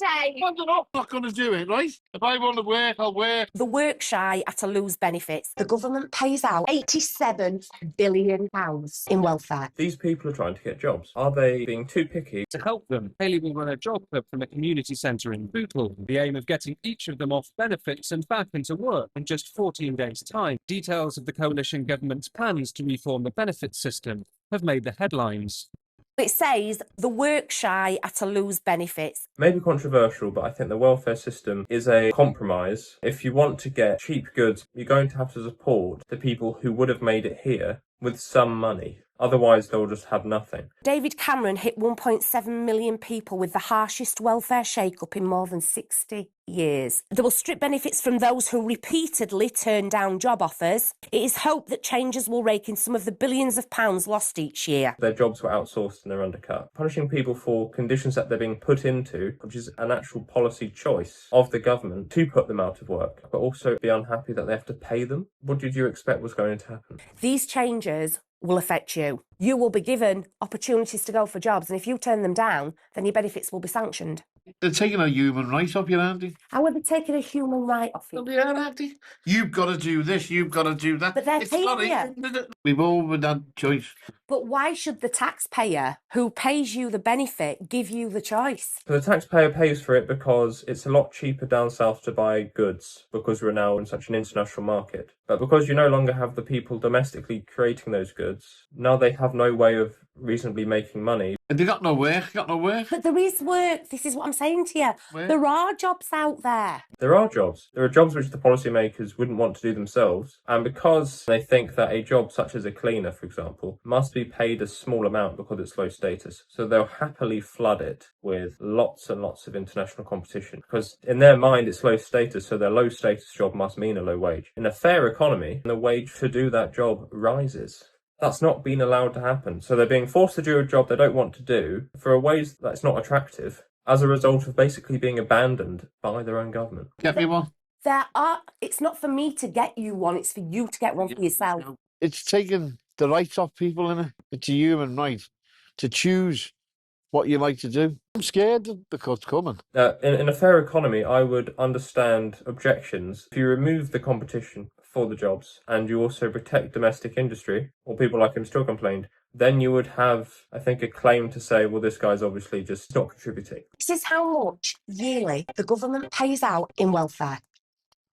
Monday. I'm not going to do it, right? If I want to work, I'll work. The work shy are to lose benefits. The government pays out £87 billion in welfare. These people are trying to get jobs. Are they being too picky? To help them, Hayley will run a job club from a community centre in Bootle, the aim of getting each of them off benefits and back into work in just 14 days' time. Details of the coalition government's plans to reform the benefits system have made the headlines. It says the work shy are to lose benefits. Maybe controversial, but I think the welfare system is a compromise. If you want to get cheap goods, you're going to have to support the people who would have made it here with some money. Otherwise, they'll just have nothing. David Cameron hit 1.7 million people with the harshest welfare shake-up in more than 60 years. They will strip benefits from those who repeatedly turn down job offers. It is hoped that changes will rake in some of the billions of pounds lost each year. Their jobs were outsourced and they're undercut. Punishing people for conditions that they're being put into, which is an actual policy choice of the government to put them out of work, but also be unhappy that they have to pay them. What did you expect was going to happen? These changes will affect you. You will be given opportunities to go for jobs, and if you turn them down, then your benefits will be sanctioned. They're taking a human right off you, aren't they? How are they taking a human right off you? They are, aren't they? You've got to do this, you've got to do that. But they're paying you. Even, we've all had that choice. But why should the taxpayer who pays you the benefit give you the choice? So the taxpayer pays for it because it's a lot cheaper down south to buy goods because we're now in such an international market. But because you no longer have the people domestically creating those goods, now they have no way of reasonably making money. And they got no work, But there is work. This is what I'm saying to you. Where? There are jobs out there. There are jobs. There are jobs which the policymakers wouldn't want to do themselves. And because they think that a job such as a cleaner, for example, must be paid a small amount because it's low status. So they'll happily flood it with lots and lots of international competition. Because in their mind, it's low status, so their low status job must mean a low wage. In a fair economy, the wage to do that job rises. That's not been allowed to happen. So they're being forced to do a job they don't want to do for a wage that's not attractive as a result of basically being abandoned by their own government. Get me one. It's not for me to get you one, it's for you to get one for yourself. It's taking the rights off people, innit? It's a human right to choose what you like to do. I'm scared of the cut's coming. In a fair economy, I would understand objections if you remove the competition for the jobs and you also protect domestic industry, or people like him still complained, then you would have, I think, a claim to say, well, this guy's obviously just not contributing. This is how much yearly the government pays out in welfare.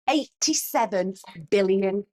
£87 billion.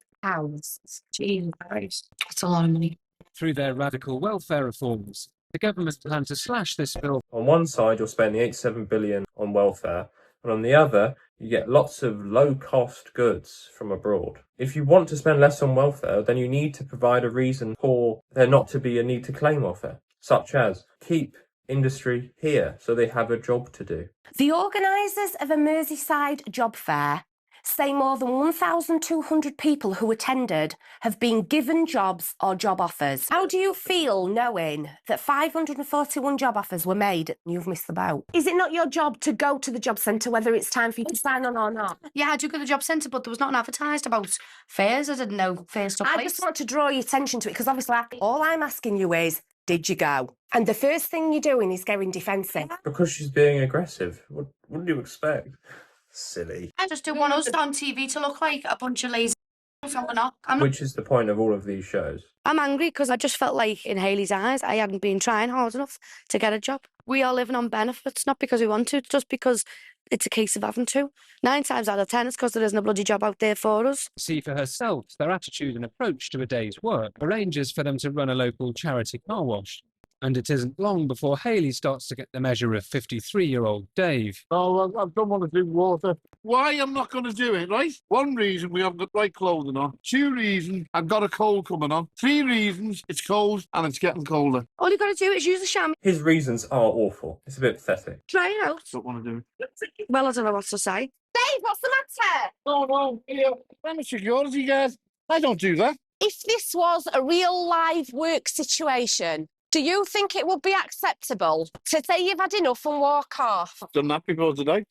Jesus Christ. That's a lot of money. Through their radical welfare reforms, the government plan to slash this bill. On one side, you're spending $87 billion on welfare, and on the other, you get lots of low-cost goods from abroad. If you want to spend less on welfare, then you need to provide a reason for there not to be a need to claim welfare, such as keep industry here so they have a job to do. The organisers of a Merseyside job fair say more than 1,200 people who attended have been given jobs or job offers. How do you feel knowing that 541 job offers were made and you've missed the boat? Is it not your job to go to the job centre whether it's time for you to sign on or not? Yeah, I do go to the job centre, but there was nothing advertised about fairs. I didn't know fairs took place. I just want to draw your attention to it because obviously all I'm asking you is, did you go? And the first thing you're doing is getting defensive. Because she's being aggressive. What do you expect? Silly. I just do want us on TV to look like a bunch of lazy from the knock. Which is the point of all of these shows. I'm angry because I just felt like in Hayley's eyes I hadn't been trying hard enough to get a job. We are living on benefits, not because we want to, just because it's a case of having to. 9 times out of 10 it's because there isn't a bloody job out there for us. See for herself their attitude and approach to a day's work arranges for them to run a local charity car wash. And it isn't long before Hayley starts to get the measure of 53-year-old Dave. Oh, I don't want to drink water. Why I'm not going to do it, right? 1 reason, we haven't got right clothing on. 2 reasons, I've got a cold coming on. 3 reasons, it's cold and it's getting colder. All you got to do is use the chamois. His reasons are awful. It's a bit pathetic. Try it out. Don't want to do it. Well, I don't know what to say. Dave, what's the matter? No, here. I'm a security guard. I don't do that. If this was a real live work situation, do you think it would be acceptable to say you've had enough and walk off? I've done that before today.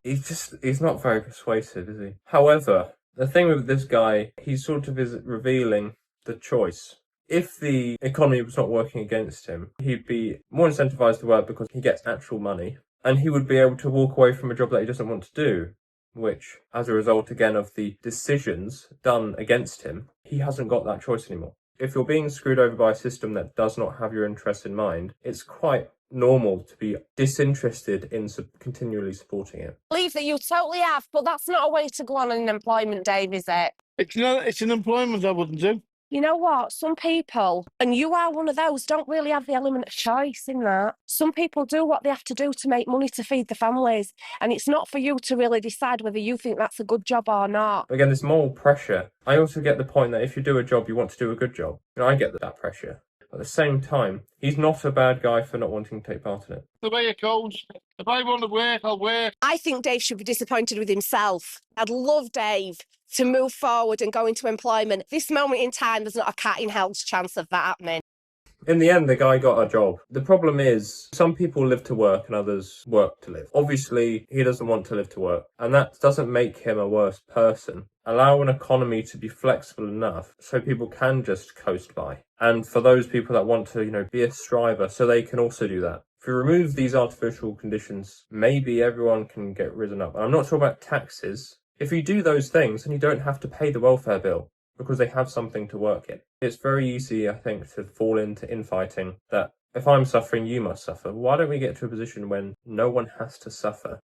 He's not very persuasive, is he? However, the thing with this guy, he sort of is revealing the choice. If the economy was not working against him, he'd be more incentivized to work because he gets actual money. and he would be able to walk away from a job that he doesn't want to do, which, as a result again of the decisions done against him, he hasn't got that choice anymore. If you're being screwed over by a system that does not have your interests in mind, it's quite normal to be disinterested in continually supporting it. I believe that you totally have, but that's not a way to go on in employment, Dave, is it? It's an employment I wouldn't do. You know what? Some people, and you are one of those, don't really have the element of choice in that. Some people do what they have to do to make money to feed the families, and it's not for you to really decide whether you think that's a good job or not. Again, this moral pressure. I also get the point that if you do a job, you want to do a good job. I get that pressure. At the same time, he's not a bad guy for not wanting to take part in it. The way it goes. If I want to work, I'll work. I think Dave should be disappointed with himself. I'd love Dave to move forward and go into employment. This moment in time, there's not a cat in hell's chance of that happening. In the end, the guy got a job. The problem is, some people live to work and others work to live. Obviously, he doesn't want to live to work, and that doesn't make him a worse person. Allow an economy to be flexible enough so people can just coast by. And for those people that want to, be a striver, so they can also do that. If you remove these artificial conditions, maybe everyone can get risen up. And I'm not sure about taxes. If you do those things, then you don't have to pay the welfare bill, because they have something to work in. It's very easy, I think, to fall into infighting that if I'm suffering, you must suffer. Why don't we get to a position when no one has to suffer?